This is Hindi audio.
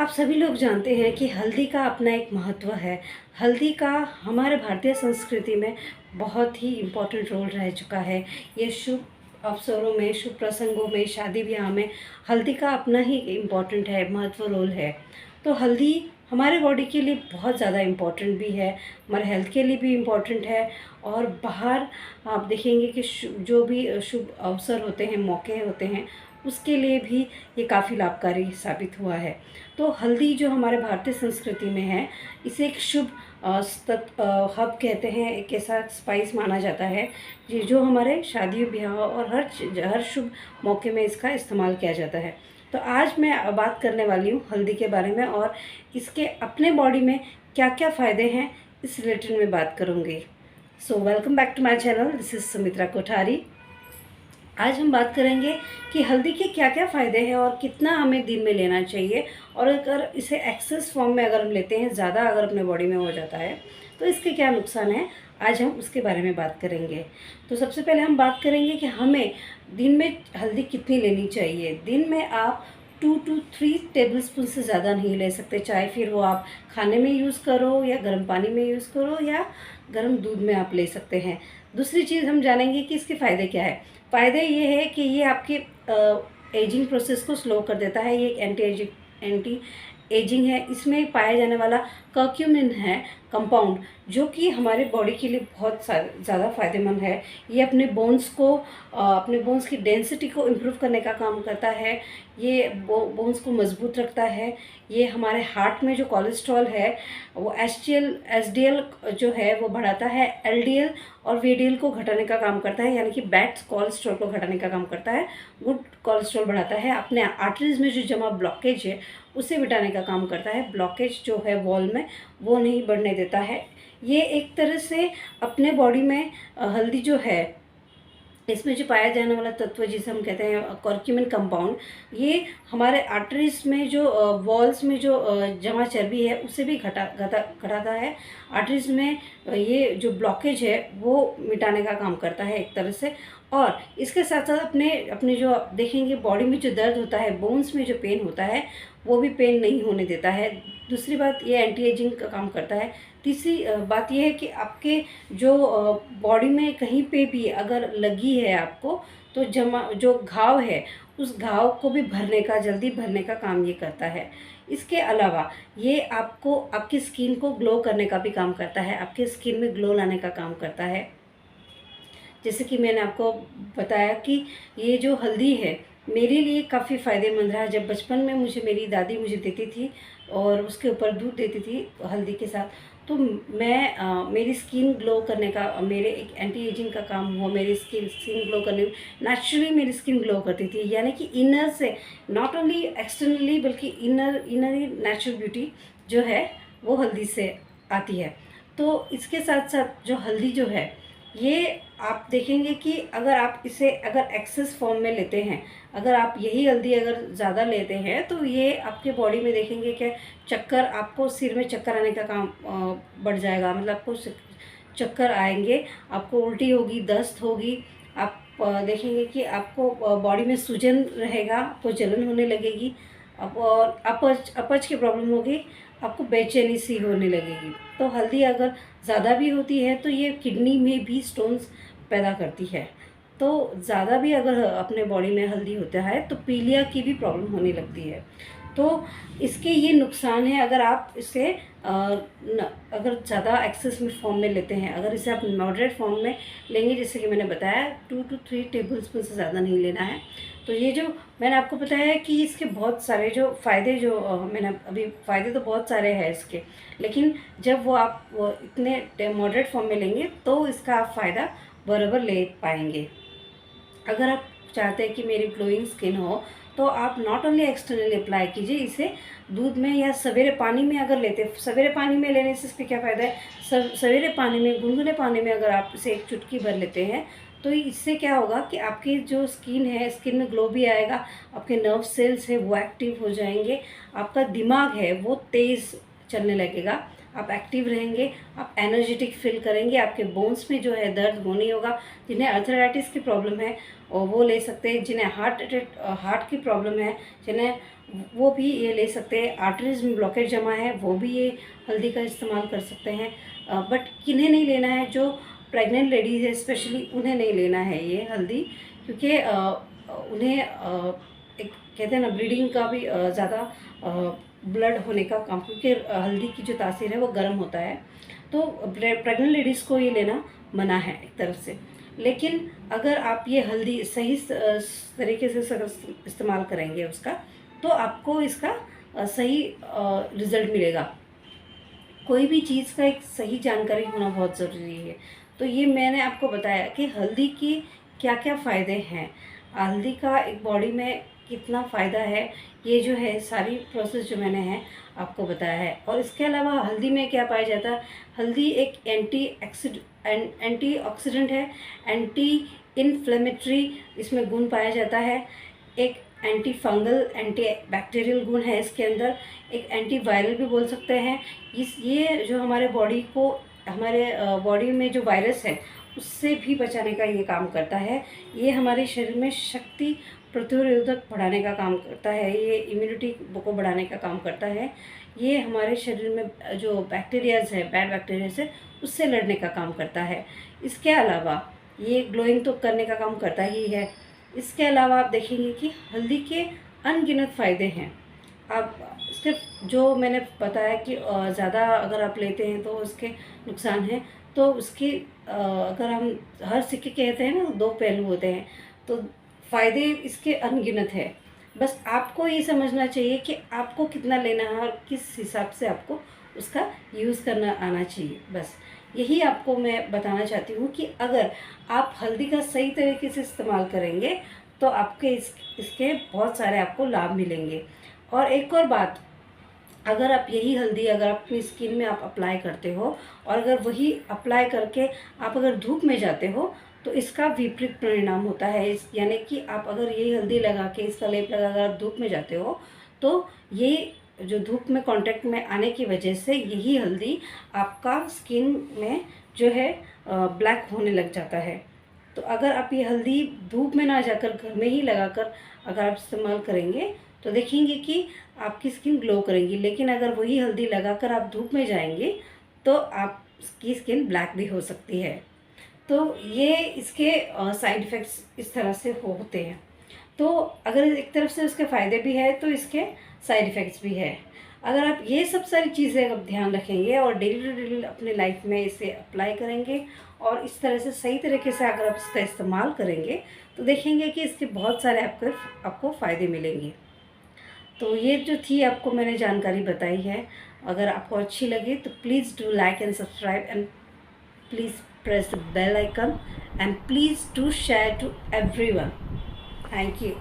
आप सभी लोग जानते हैं कि हल्दी का अपना एक महत्व है। हल्दी का हमारे भारतीय संस्कृति में बहुत ही इम्पोर्टेंट रोल रह चुका है। ये शुभ अवसरों में, शुभ प्रसंगों में, शादी ब्याह में हल्दी का अपना ही इम्पोर्टेंट है, महत्व रोल है। तो हल्दी हमारे बॉडी के लिए बहुत ज़्यादा इम्पोर्टेंट भी है, हमारे हेल्थ के लिए भी इम्पोर्टेंट है। और बाहर आप देखेंगे कि जो भी शुभ अवसर होते हैं, मौके होते हैं, उसके लिए भी ये काफ़ी लाभकारी साबित हुआ है। तो हल्दी जो हमारे भारतीय संस्कृति में है, इसे एक शुभ हब कहते हैं, एक ऐसा स्पाइस माना जाता है जो हमारे शादी ब्याह और हर शुभ मौके में इसका इस्तेमाल किया जाता है। तो आज मैं बात करने वाली हूँ हल्दी के बारे में और इसके अपने बॉडी में क्या क्या फ़ायदे हैं, इस रिलेटेड में बात करूँगी। So welcome back to my channel, this is Sumitra Kothari. आज हम बात करेंगे कि हल्दी के क्या क्या फ़ायदे हैं और कितना हमें दिन में लेना चाहिए, और अगर इसे एक्सेस फॉर्म में अगर हम लेते हैं, ज़्यादा अगर अपने बॉडी में हो जाता है, तो इसके क्या नुकसान है, आज हम उसके बारे में बात करेंगे। तो सबसे पहले हम बात करेंगे कि हमें दिन में हल्दी कितनी लेनी चाहिए। दिन में आप 2 to 3 टेबलस्पून से ज़्यादा नहीं ले सकते, चाहे फिर वो आप खाने में यूज़ करो या गर्म पानी में यूज़ करो या गर्म दूध में आप ले सकते हैं। दूसरी चीज़ हम जानेंगे कि इसके फ़ायदे क्या है। फ़ायदे ये है कि ये आपके एजिंग प्रोसेस को स्लो कर देता है। ये एक एंटी एजिंग है। इसमें पाया जाने वाला कर्क्यूमिन है कंपाउंड, जो कि हमारे बॉडी के लिए बहुत ज़्यादा फ़ायदेमंद है। ये अपने बोन्स की डेंसिटी को इम्प्रूव करने का काम करता है। ये बोन्स को मजबूत रखता है। ये हमारे हार्ट में जो कोलेस्ट्रॉल है वो एचडीएल जो है वो बढ़ाता है। एलडीएल और वीडीएल को घटाने का काम करता है, यानी कि बैड कोलेस्ट्रॉल को घटाने का काम करता है। गुड कोलेस्ट्रॉल बढ़ाता है। अपने आर्टरीज में जो जमा ब्लॉकेज है उसे मिटाने का काम करता है। ब्लॉकेज जो है वॉल में वो नहीं बढ़ने देता है। ये एक तरह से अपने बॉडी में हल्दी जो है, इसमें जो पाया जाने वाला तत्व जिसे हम कहते हैं कर्क्यूमिन कंपाउंड, ये हमारे आर्टरीज में जो वॉल्स में जो जमा चर्बी है उसे भी घटाता है। आर्टरीज में ये जो ब्लॉकेज है वो मिटाने का काम करता है एक तरह से। और इसके साथ साथ अपने जो देखेंगे बॉडी में जो दर्द होता है, बोन्स में जो पेन होता है, वो भी पेन नहीं होने देता है। दूसरी बात, ये एंटी एजिंग का काम करता है। तीसरी बात यह है कि आपके जो बॉडी में कहीं पे भी अगर लगी है आपको, तो जो घाव है उस घाव को भी जल्दी भरने का काम ये करता है। इसके अलावा ये आपको आपकी स्किन को ग्लो करने का भी काम करता है, आपके स्किन में ग्लो लाने का काम करता है। जैसे कि मैंने आपको बताया कि ये जो हल्दी है मेरे लिए काफ़ी फ़ायदेमंद रहा। जब बचपन में मेरी दादी मुझे देती थी और उसके ऊपर दूध देती थी हल्दी के साथ, तो मेरी स्किन ग्लो करने का, मेरे एक एंटी एजिंग का काम हुआ। मेरी स्किन ग्लो करने में नेचुरली मेरी स्किन ग्लो करती थी, यानी कि इनर से, नॉट ओनली एक्सटर्नली बल्कि इनर नेचुरल ब्यूटी जो है वो हल्दी से आती है। तो इसके साथ साथ जो हल्दी जो है, ये आप देखेंगे कि अगर एक्सेस फॉर्म में लेते हैं, अगर आप यही हल्दी अगर ज़्यादा लेते हैं, तो ये आपके बॉडी में देखेंगे कि आपको सिर में चक्कर आने का काम बढ़ जाएगा। मतलब आपको चक्कर आएंगे, आपको उल्टी होगी, दस्त होगी। आप देखेंगे कि आपको बॉडी में सूजन रहेगा, आपको जलन होने लगेगी, और अपच की प्रॉब्लम होगी, आपको बेचैनी सी होने लगेगी। तो हल्दी अगर ज़्यादा भी होती है तो ये किडनी में भी स्टोन्स पैदा करती है। तो ज़्यादा भी अगर अपने बॉडी में हल्दी होता है तो पीलिया की भी प्रॉब्लम होने लगती है। तो इसके ये नुकसान है अगर आप इसे अगर ज़्यादा एक्सेस में फॉर्म में लेते हैं। अगर इसे आप मॉडरेट फॉर्म में लेंगे, जैसे कि मैंने बताया 2 to 3 टेबलस्पून से ज़्यादा नहीं लेना है। तो ये जो मैंने आपको बताया है कि इसके बहुत सारे जो फ़ायदे, जो मैंने अभी फ़ायदे तो बहुत सारे हैं इसके, लेकिन जब आप इतने मॉडरेट फॉर्म में लेंगे तो इसका आप फ़ायदा बराबर ले पाएंगे। अगर आप चाहते हैं कि मेरी ग्लोइंग स्किन हो, तो आप नॉट ओनली एक्सटर्नली अप्लाई कीजिए, इसे दूध में या सवेरे पानी में अगर लेते हैं। सवेरे पानी में लेने से इसके क्या फ़ायदा है, सवेरे पानी में, गुनगुने पानी में अगर आप इसे एक चुटकी भर लेते हैं, तो इससे क्या होगा कि आपकी जो स्किन है, स्किन में ग्लो भी आएगा, आपके नर्व सेल्स है वो एक्टिव हो जाएंगे, आपका दिमाग है वो तेज़ चलने लगेगा, आप एक्टिव रहेंगे, आप एनर्जेटिक फील करेंगे, आपके बोन्स में जो है दर्द वो नहीं होगा। जिन्हें अर्थराइटिस की प्रॉब्लम है और वो ले सकते हैं, जिन्हें हार्ट की प्रॉब्लम है जिन्हें, वो भी ये ले सकते हैं। आर्टरीज में ब्लॉकेज जमा है वो भी ये हल्दी का इस्तेमाल कर सकते हैं। बट किन्हें नहीं लेना है, जो प्रेग्नेंट लेडीज़ है स्पेशली, उन्हें नहीं लेना है ये हल्दी, क्योंकि उन्हें एक कहते हैं ना ब्लीडिंग का भी ज़्यादा ब्लड होने का काम, क्योंकि हल्दी की जो तासीर है वो गर्म होता है, तो प्रेग्नेंट लेडीज़ को ये लेना मना है एक तरफ से। लेकिन अगर आप ये हल्दी सही तरीके से इस्तेमाल करेंगे उसका, तो आपको इसका सही रिज़ल्ट मिलेगा। कोई भी चीज़ का एक सही जानकारी होना बहुत ज़रूरी है। तो ये मैंने आपको बताया कि हल्दी की क्या क्या फ़ायदे हैं, हल्दी का एक बॉडी में कितना फ़ायदा है, ये जो है सारी प्रोसेस जो मैंने है आपको बताया है। और इसके अलावा हल्दी में क्या पाया जाता है, हल्दी एक एंटीऑक्सीडेंट है, एंटी इन्फ्लेमेटरी इसमें गुण पाया जाता है, एक एंटी फंगल एंटी बैक्टीरियल गुण है इसके अंदर, एक एंटी वायरल भी बोल सकते हैं। ये जो हमारे बॉडी को, हमारे बॉडी में जो वायरस है उससे भी बचाने का ये काम करता है। ये हमारे शरीर में शक्ति प्रतिरोधक बढ़ाने का काम करता है, ये इम्यूनिटी को बढ़ाने का काम करता है। ये हमारे शरीर में जो बैक्टीरियाज है, बैड बैक्टीरियाज है, उससे लड़ने का काम करता है। इसके अलावा ये ग्लोइंग तो करने का काम करता ही है। इसके अलावा आप देखेंगे कि हल्दी के अनगिनत फ़ायदे हैं। आप इसके जो मैंने बताया कि ज़्यादा अगर आप लेते हैं तो उसके नुकसान हैं, तो उसकी अगर हम हर सिक्के कहते हैं ना दो पहलू होते हैं, तो फ़ायदे इसके अनगिनत है। बस आपको ये समझना चाहिए कि आपको कितना लेना है और किस हिसाब से आपको उसका यूज़ करना आना चाहिए। बस यही आपको मैं बताना चाहती हूँ कि अगर आप हल्दी का सही तरीके से इस्तेमाल करेंगे तो आपके इसके बहुत सारे आपको लाभ मिलेंगे। और एक और बात, अगर आप यही हल्दी अगर अपनी स्किन में आप अप्लाई करते हो और अगर वही अप्लाई करके आप अगर धूप में जाते हो तो इसका विपरीत परिणाम होता है। यानी कि आप अगर यही हल्दी लगा के, इसका लेप लगा कर आप धूप में जाते हो तो ये जो धूप में कांटेक्ट में आने की वजह से यही हल्दी आपका स्किन में जो है ब्लैक होने लग जाता है। तो अगर आप ये हल्दी धूप में ना जाकर घर में ही लगाकर अगर आप इस्तेमाल करेंगे तो देखेंगे कि आपकी स्किन ग्लो करेंगी। लेकिन अगर वही हल्दी लगाकर आप धूप में जाएंगे तो आपकी स्किन ब्लैक भी हो सकती है। तो ये इसके साइड इफ़ेक्ट्स इस तरह से होते हैं। तो अगर एक तरफ से उसके फ़ायदे भी है तो इसके साइड इफ़ेक्ट्स भी है। अगर आप ये सब सारी चीज़ें अब ध्यान रखेंगे और डेली टू डेली अपने लाइफ में इसे अप्लाई करेंगे और इस तरह से सही तरीके से अगर आप इसका इस्तेमाल करेंगे तो देखेंगे कि इसके बहुत सारे आपको फ़ायदे मिलेंगे। तो ये जो थी आपको मैंने जानकारी बताई है, अगर आपको अच्छी लगी तो please do like and subscribe and please press the bell icon and please do share to everyone. Thank you.